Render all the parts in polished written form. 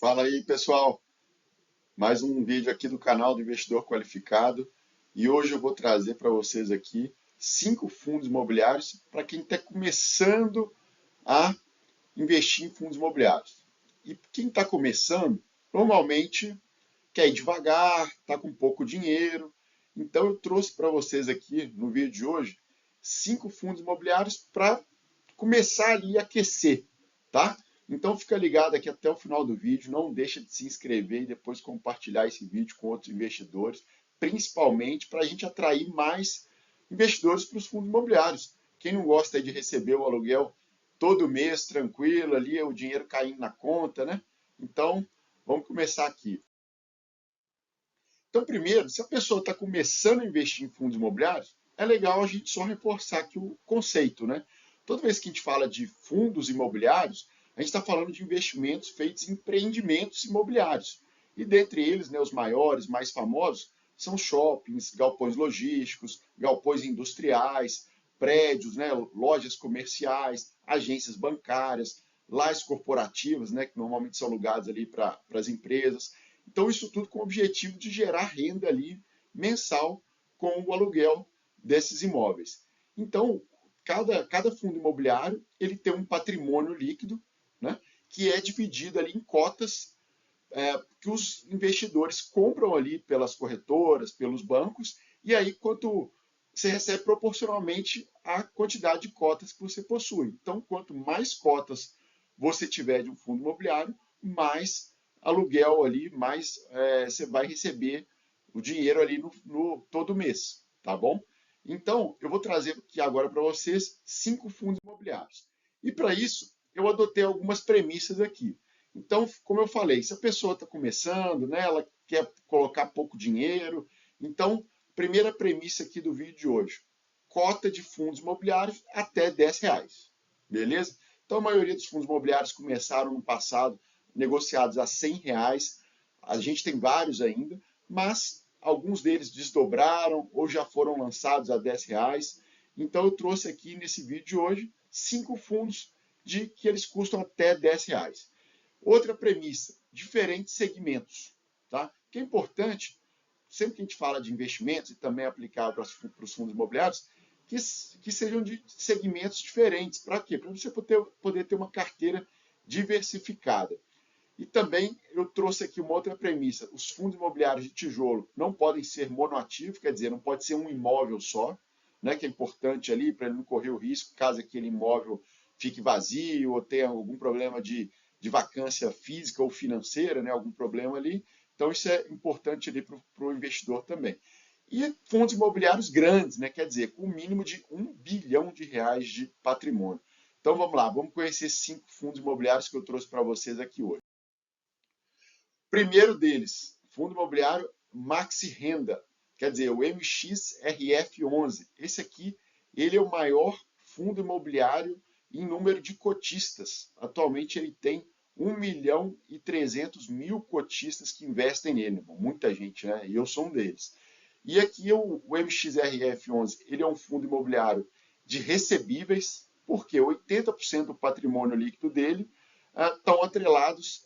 Fala aí, pessoal. Mais um vídeo aqui do canal do Investidor Qualificado. E hoje eu vou trazer para vocês aqui 5 fundos imobiliários para quem está começando a investir em fundos imobiliários. E quem está começando, normalmente quer ir devagar, está com pouco dinheiro. Então eu trouxe para vocês aqui no vídeo de hoje 5 fundos imobiliários para começar ali a aquecer, tá? Então fica ligado aqui até o final do vídeo, não deixa de se inscrever e depois compartilhar esse vídeo com outros investidores, principalmente para a gente atrair mais investidores para os fundos imobiliários. Quem não gosta de receber o aluguel todo mês, tranquilo, ali o dinheiro caindo na conta, né? Então, vamos começar aqui. Então, primeiro, se a pessoa está começando a investir em fundos imobiliários, é legal a gente só reforçar aqui o conceito, né? Toda vez que a gente fala de fundos imobiliários, a gente está falando de investimentos feitos em empreendimentos imobiliários. E dentre eles, né, os maiores, mais famosos, são shoppings, galpões logísticos, galpões industriais, prédios, né, lojas comerciais, agências bancárias, lajes corporativas, né, que normalmente são alugados ali para as empresas. Então, isso tudo com o objetivo de gerar renda ali mensal com o aluguel desses imóveis. Então, cada fundo imobiliário ele tem um patrimônio líquido, né, que é dividido ali em cotas que os investidores compram ali pelas corretoras, pelos bancos, e aí quanto você recebe proporcionalmente à quantidade de cotas que você possui. Então, quanto mais cotas você tiver de um fundo imobiliário, mais aluguel ali, mais você vai receber o dinheiro ali no todo mês, tá bom? Então, eu vou trazer aqui agora para vocês 5 fundos imobiliários. E para isso, eu adotei algumas premissas aqui. Então, como eu falei, se a pessoa está começando, né, ela quer colocar pouco dinheiro, então, primeira premissa aqui do vídeo de hoje, cota de fundos imobiliários até R$ 10, beleza? Então, a maioria dos fundos imobiliários começaram no passado negociados a R$ 100, a gente tem vários ainda, mas alguns deles desdobraram ou já foram lançados a R$ 10. Então, eu trouxe aqui nesse vídeo de hoje 5 fundos de que eles custam até R$ 10. Outra premissa, diferentes segmentos. Tá? O que é importante, sempre que a gente fala de investimentos e também aplicar para os fundos imobiliários, que sejam de segmentos diferentes. Para quê? Para você poder ter uma carteira diversificada. E também eu trouxe aqui uma outra premissa. Os fundos imobiliários de tijolo não podem ser monoativos, quer dizer, não pode ser um imóvel só, né, que é importante ali para ele não correr o risco caso aquele imóvel fique vazio ou tenha algum problema de vacância física ou financeira, né, algum problema ali. Então, isso é importante ali para o investidor também. E fundos imobiliários grandes, né, quer dizer, com o mínimo de R$ 1 bilhão de patrimônio. Então, vamos lá, vamos conhecer 5 fundos imobiliários que eu trouxe para vocês aqui hoje. Primeiro deles, fundo imobiliário Maxi Renda, quer dizer, o MXRF11. Esse aqui, ele é o maior fundo imobiliário em número de cotistas. Atualmente ele tem 1.300.000 cotistas que investem nele. Muita gente, né? E eu sou um deles. E aqui o MXRF11, ele é um fundo imobiliário de recebíveis, porque 80% do patrimônio líquido dele estão atrelados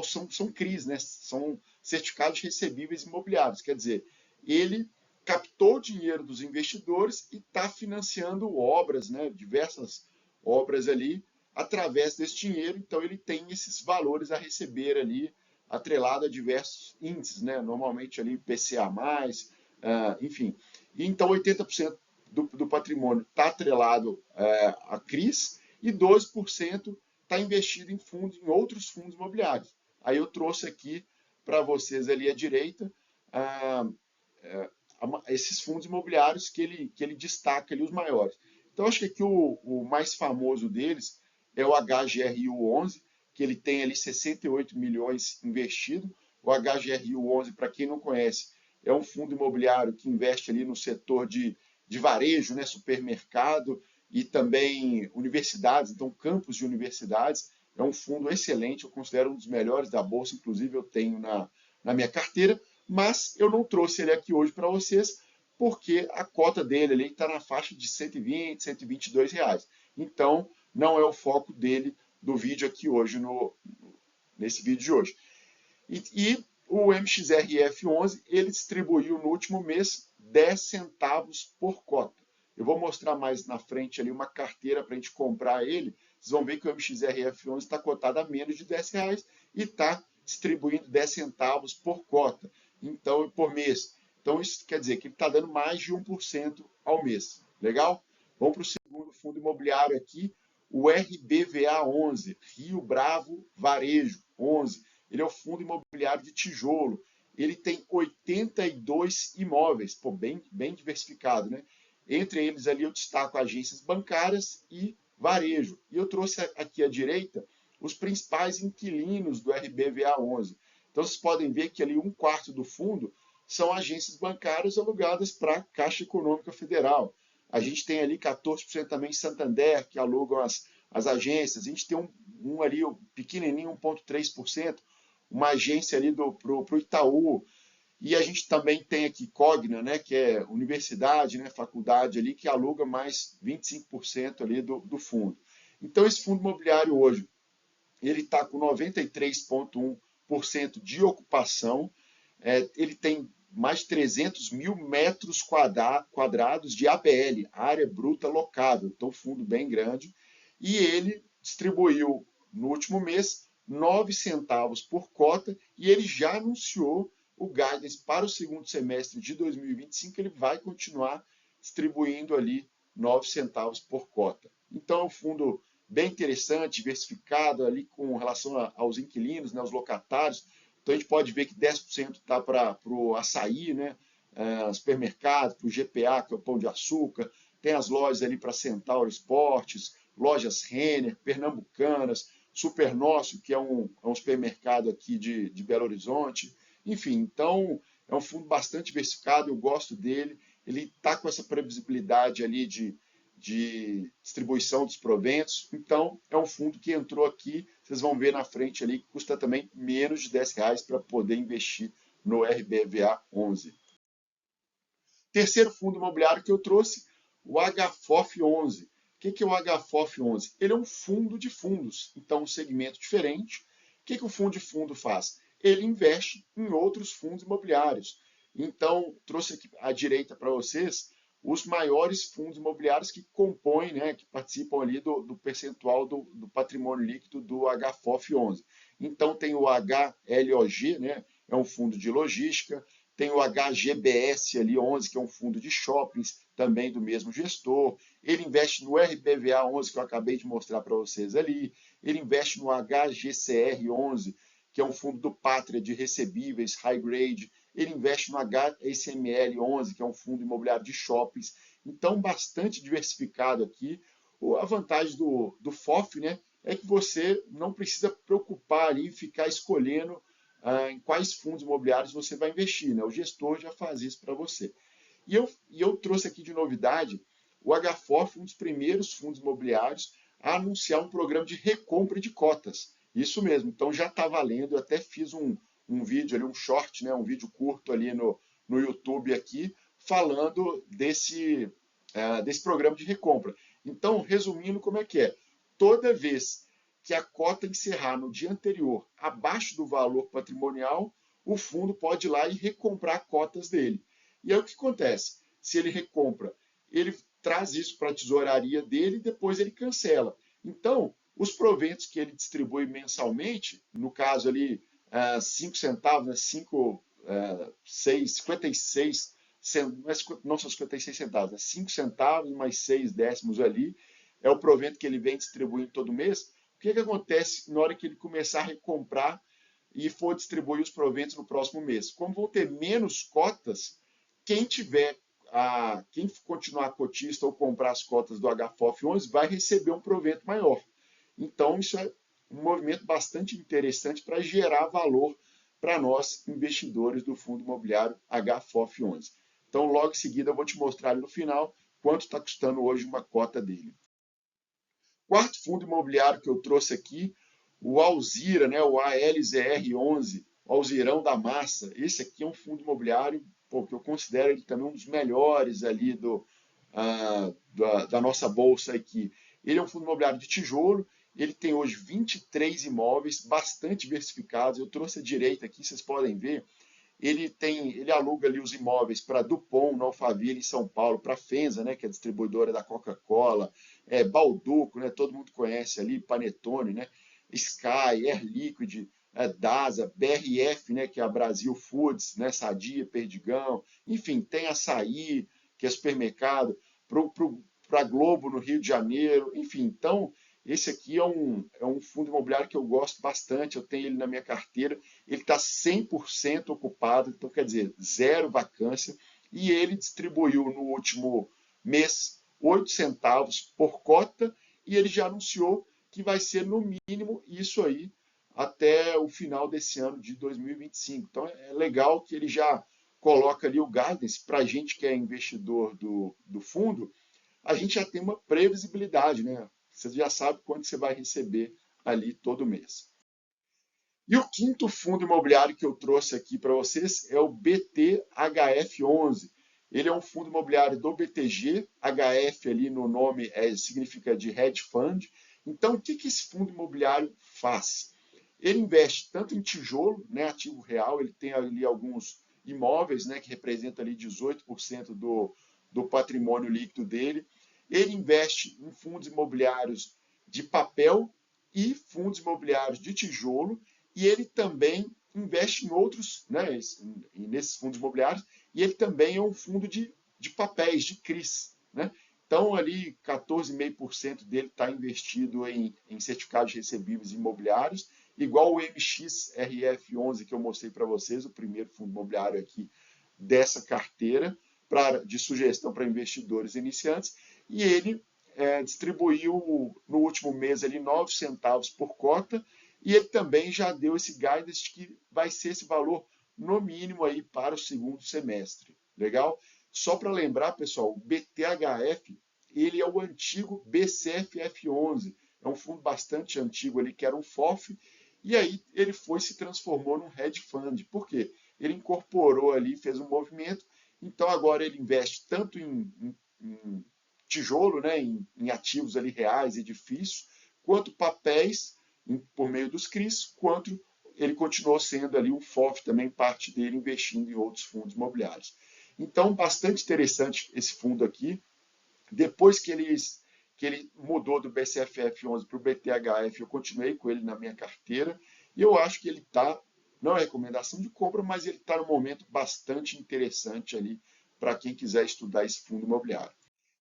são CRIs, né? São certificados recebíveis imobiliários. Quer dizer, ele captou o dinheiro dos investidores e está financiando obras, né? Diversas obras ali, através desse dinheiro. Então, ele tem esses valores a receber ali, atrelado a diversos índices, né? Normalmente ali PCA+, enfim. E, então, 80% do patrimônio está atrelado a CRIs e 12% está investido em outros fundos imobiliários. Aí eu trouxe aqui para vocês ali à direita esses fundos imobiliários que ele destaca ali, os maiores. Então, acho que aqui o mais famoso deles é o HGRU11, que ele tem ali 68 milhões investido. O HGRU11, para quem não conhece, é um fundo imobiliário que investe ali no setor de varejo, né, supermercado, e também universidades, então campos de universidades. É um fundo excelente, eu considero um dos melhores da Bolsa, inclusive eu tenho na minha carteira, mas eu não trouxe ele aqui hoje para vocês, porque a cota dele está na faixa de 120, R$ 122. Então, não é o foco dele do vídeo aqui hoje nesse vídeo de hoje. E o MXRF11, ele distribuiu no último mês 10 centavos por cota. Eu vou mostrar mais na frente ali uma carteira para a gente comprar ele. Vocês vão ver que o MXRF11 está cotado a menos de R$10 e está distribuindo 10 centavos por cota, então, por mês. Então, isso quer dizer que ele está dando mais de 1% ao mês. Legal? Vamos para o segundo fundo imobiliário aqui, o RBVA11, Rio Bravo Varejo 11. Ele é o fundo imobiliário de tijolo. Ele tem 82 imóveis, pô, bem diversificado, né? Entre eles ali eu destaco agências bancárias e varejo. E eu trouxe aqui à direita os principais inquilinos do RBVA11. Então vocês podem ver que ali 1/4 do fundo são agências bancárias alugadas para a Caixa Econômica Federal. A gente tem ali 14% também Santander, que alugam as agências. A gente tem um ali, pequenininho, 1,3%, uma agência ali para o Itaú. E a gente também tem aqui Cogna, né, que é universidade, né, faculdade ali, que aluga mais 25% ali do fundo. Então, esse fundo imobiliário hoje, ele está com 93,1% de ocupação, ele tem mais de 300 mil metros quadrados de ABL, área bruta locável, então fundo bem grande, e ele distribuiu no último mês 9 centavos por cota e ele já anunciou o guidance para o segundo semestre de 2025, ele vai continuar distribuindo ali 9 centavos por cota. Então é um fundo bem interessante, diversificado ali com relação aos inquilinos, né, aos locatários. Então a gente pode ver que 10% está para o açaí, né, supermercado, para o GPA, que é o Pão de Açúcar, tem as lojas ali para Centauro Esportes, lojas Renner, Pernambucanas, Supernócio, que é um supermercado aqui de Belo Horizonte. Enfim, então é um fundo bastante diversificado, eu gosto dele. Ele está com essa previsibilidade ali de distribuição dos proventos. Então, é um fundo que entrou aqui, vocês vão ver na frente ali, que custa também menos de R$10 para poder investir no RBVA 11. Terceiro fundo imobiliário que eu trouxe, o HFOF 11. O que é o HFOF 11? Ele é um fundo de fundos, então um segmento diferente. O que o fundo de fundo faz? Ele investe em outros fundos imobiliários. Então, trouxe aqui à direita para vocês os maiores fundos imobiliários que compõem, né, que participam ali do percentual do patrimônio líquido do HFOF 11. Então, tem o HLOG, né, é um fundo de logística, tem o HGBS ali 11, que é um fundo de shoppings, também do mesmo gestor. Ele investe no RBVA 11, que eu acabei de mostrar para vocês ali. Ele investe no HGCR 11, que é um fundo do Pátria de recebíveis, high grade. Ele investe no HSML 11, que é um fundo imobiliário de shoppings. Então, bastante diversificado aqui. A vantagem do FOF, né, é que você não precisa preocupar ali em ficar escolhendo em quais fundos imobiliários você vai investir, né? O gestor já faz isso para você. E eu trouxe aqui de novidade o HFOF, um dos primeiros fundos imobiliários a anunciar um programa de recompra de cotas. Isso mesmo, então já está valendo. Eu até fiz um vídeo ali, um short, né? Um vídeo curto ali no YouTube aqui, falando desse programa de recompra. Então, resumindo, como é que é? Toda vez que a cota encerrar no dia anterior abaixo do valor patrimonial, o fundo pode ir lá e recomprar cotas dele. E aí o que acontece? Se ele recompra, ele traz isso para a tesouraria dele e depois ele cancela. Então, os proventos que ele distribui mensalmente, no caso ali 5 centavos, né, 56, não são 56 centavos, né, 5 centavos mais 6 décimos ali, é o provento que ele vem distribuindo todo mês. O que acontece na hora que ele começar a recomprar e for distribuir os proventos no próximo mês? Como vão ter menos cotas, quem continuar cotista ou comprar as cotas do HFOF 11 vai receber um provento maior. Então, isso é um movimento bastante interessante para gerar valor para nós, investidores do fundo imobiliário HFOF 11. Então, logo em seguida, eu vou te mostrar ali no final quanto está custando hoje uma cota dele. Quarto fundo imobiliário que eu trouxe aqui, o Alzira, né, o ALZR11, o Alzirão da Massa. Esse aqui é um fundo imobiliário que eu considero ele também um dos melhores ali da nossa bolsa aqui. Ele é um fundo imobiliário de tijolo, Ele tem hoje 23 imóveis, bastante diversificados. Eu trouxe a direita aqui, vocês podem ver. Ele aluga ali os imóveis para Dupont, no Alphaville, em São Paulo, para a Fenza, né, que é a distribuidora da Coca-Cola, Bauducco, né, todo mundo conhece ali, Panetone, né, Sky, Air Liquide, DASA, BRF, né, que é a Brasil Foods, né, Sadia, Perdigão, enfim, tem Açaí, que é supermercado, para a Globo no Rio de Janeiro, enfim, então esse aqui é um fundo imobiliário que eu gosto bastante, eu tenho ele na minha carteira, ele está 100% ocupado, então quer dizer, zero vacância, e ele distribuiu no último mês 8 centavos por cota, e ele já anunciou que vai ser no mínimo isso aí até o final desse ano de 2025. Então é legal que ele já coloca ali o guidance para a gente que é investidor do fundo, a gente já tem uma previsibilidade, né? Você já sabe quanto você vai receber ali todo mês. E o quinto fundo imobiliário que eu trouxe aqui para vocês é o BTHF11. Ele é um fundo imobiliário do BTG, HF ali no nome significa de hedge fund. Então, o que esse fundo imobiliário faz? Ele investe tanto em tijolo, né, ativo real, ele tem ali alguns imóveis, né, que representam ali 18% do patrimônio líquido dele. Ele investe em fundos imobiliários de papel e fundos imobiliários de tijolo, e ele também investe em outros, né, nesses fundos imobiliários, e ele também é um fundo de papéis, de CRIs. Né? Então, ali, 14,5% dele está investido em certificados recebíveis imobiliários, igual o MXRF11 que eu mostrei para vocês, o primeiro fundo imobiliário aqui dessa carteira de sugestão para investidores iniciantes, e ele distribuiu no último mês ali 9 centavos por cota, e ele também já deu esse guidance que vai ser esse valor no mínimo aí para o segundo semestre. Legal? Só para lembrar, pessoal, o BTHF, ele é o antigo BCFF11. É um fundo bastante antigo ali, que era um FOF, e aí ele se transformou num hedge fund. Por quê? Ele incorporou ali, fez um movimento, então agora ele investe tanto em tijolo, né, em ativos ali reais, edifícios, quanto papéis por meio dos CRIs, quanto ele continuou sendo ali um FOF também, parte dele investindo em outros fundos imobiliários. Então, bastante interessante esse fundo aqui. Depois que ele mudou do BCFF11 para o BTHF, eu continuei com ele na minha carteira, e eu acho que ele está, não é recomendação de compra, mas ele está num momento bastante interessante ali para quem quiser estudar esse fundo imobiliário.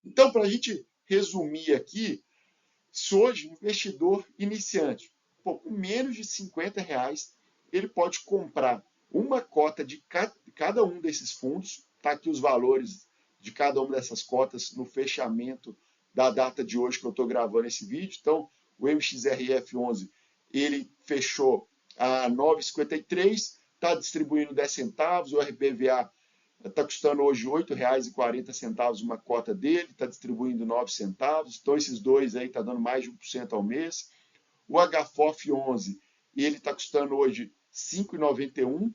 Então, para a gente resumir aqui, se hoje investidor iniciante, com menos de R$ 50, ele pode comprar uma cota de cada um desses fundos, está aqui os valores de cada uma dessas cotas no fechamento da data de hoje que eu estou gravando esse vídeo. Então, o MXRF11, ele fechou a 9,53, está distribuindo 10 centavos, o RBVA está custando hoje R$ 8,40 uma cota dele, está distribuindo 9 centavos. Então, esses dois aí está dando mais de 1% ao mês. O HFOF11, ele está custando hoje R$ 5,91,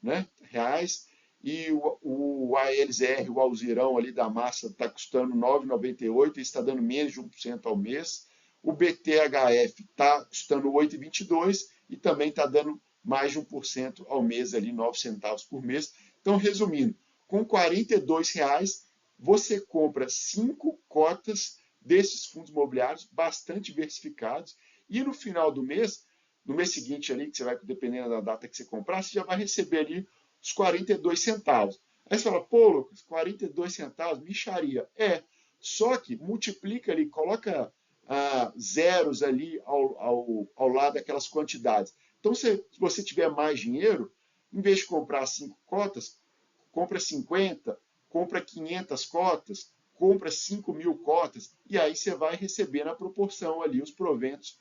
né, reais. E o ALZR, o Alzirão ali da massa, está custando R$ 9,98 e está dando menos de 1% ao mês. O BTHF está custando R$ 8,22 e também está dando mais de 1% ao mês, ali, 9 centavos por mês. Então, resumindo, com R$ 42, você compra 5 cotas desses fundos imobiliários bastante diversificados e no final do mês, no mês seguinte ali, que você vai, dependendo da data que você comprar, você já vai receber ali os 42 centavos. Aí você fala, pô, Lucas, 42 centavos, mixaria. Só que multiplica ali, coloca zeros ali ao lado daquelas quantidades. Então, se você tiver mais dinheiro, em vez de comprar 5 cotas, compra 50, compra 500 cotas, compra 5.000 cotas, e aí você vai receber na proporção ali os proventos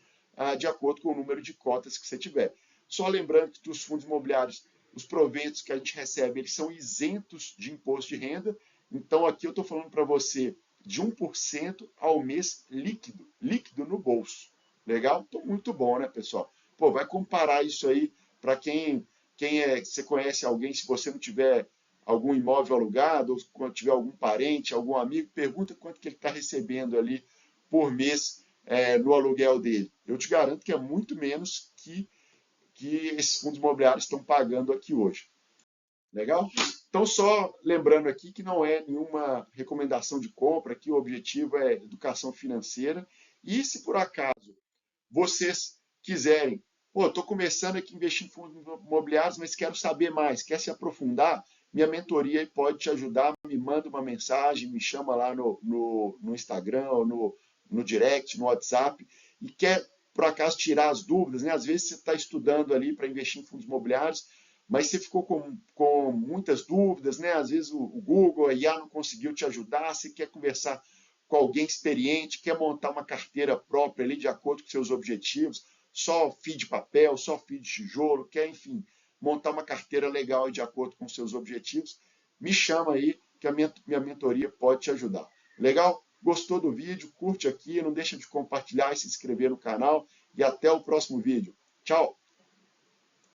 de acordo com o número de cotas que você tiver. Só lembrando que os fundos imobiliários, os proventos que a gente recebe, eles são isentos de imposto de renda. Então, aqui eu estou falando para você de 1% ao mês líquido no bolso. Legal? Então, muito bom, né, pessoal? Pô, vai comparar isso aí para quem você conhece alguém, se você não tiver algum imóvel alugado, ou quando tiver algum parente, algum amigo, pergunta quanto que ele está recebendo ali por mês no aluguel dele. Eu te garanto que é muito menos que esses fundos imobiliários estão pagando aqui hoje. Legal? Então, só lembrando aqui que não é nenhuma recomendação de compra, que o objetivo é educação financeira. E se por acaso vocês quiserem, pô, estou começando aqui a investir em fundos imobiliários, mas quero saber mais, quer se aprofundar, minha mentoria pode te ajudar, me manda uma mensagem, me chama lá no Instagram, ou no direct, no WhatsApp, e quer, por acaso, tirar as dúvidas, né? Às vezes você está estudando ali para investir em fundos imobiliários, mas você ficou com muitas dúvidas, né? Às vezes o Google, a IA não conseguiu te ajudar, você quer conversar com alguém experiente, quer montar uma carteira própria ali de acordo com seus objetivos, só FII de papel, só FII de tijolo, quer, enfim, montar uma carteira legal de acordo com seus objetivos, me chama aí que a minha mentoria pode te ajudar. Legal? Gostou do vídeo? Curte aqui, não deixa de compartilhar e se inscrever no canal e até o próximo vídeo. Tchau!